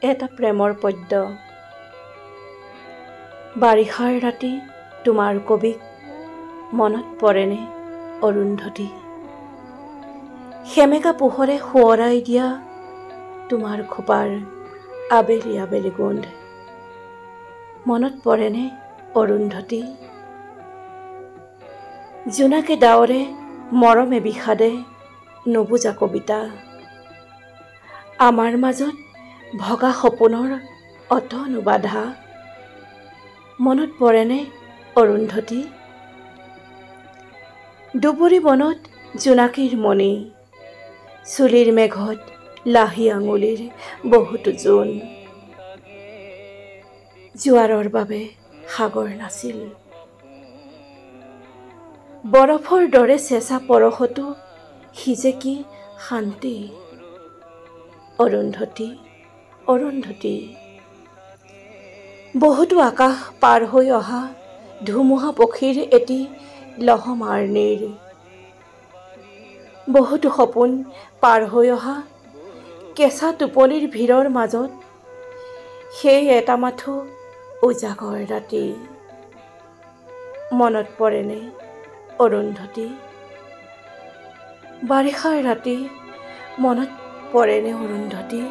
এটা প্ৰেমৰ পদ্য। বাৰিষাৰ ৰাতি তোমাৰ কবিক মনত পৰেনে অৰুন্ধতী? সেমেকা পোহৰে সোঁৱৰাই দিয়া তোমাৰ খোপাৰ আবেলি আবেলি গোন্ধ মনত পৰেনে অৰুন্ধতী? জোনাকে ডাৱৰে মৰমে বিষাদে নুবুজা কবিতা, আমাৰ মাজত ভগা সপোনৰ অতনো বাধা মনত পৰেনে অৰুন্ধতী? দুবৰি বনত জোনাকীৰ মণি, চুলিৰ মেঘত লাহি আঙুলিৰ বহুতো জোন, জোৱাৰৰ বাবে সাগৰ নাছিল, বৰফৰ দৰে চেঁচা পৰশতো সিজে কি শান্তি অৰুন্ধতী, অৰুন্ধতী। বহুতো আকাশ পাৰ হৈ অহা ধুমুহা পক্ষীৰ এটি লহমাৰ নীৰ, বহুতো সপোন পাৰ হৈ অহা কেঁচা টোপনিৰ ভিৰৰ মাজত সেই এটা মাথো উজাগৰ ৰাতি মনত পৰেনে অৰুন্ধতী? বাৰিষাৰ ৰাতি মনত পৰেনে অৰুন্ধতী?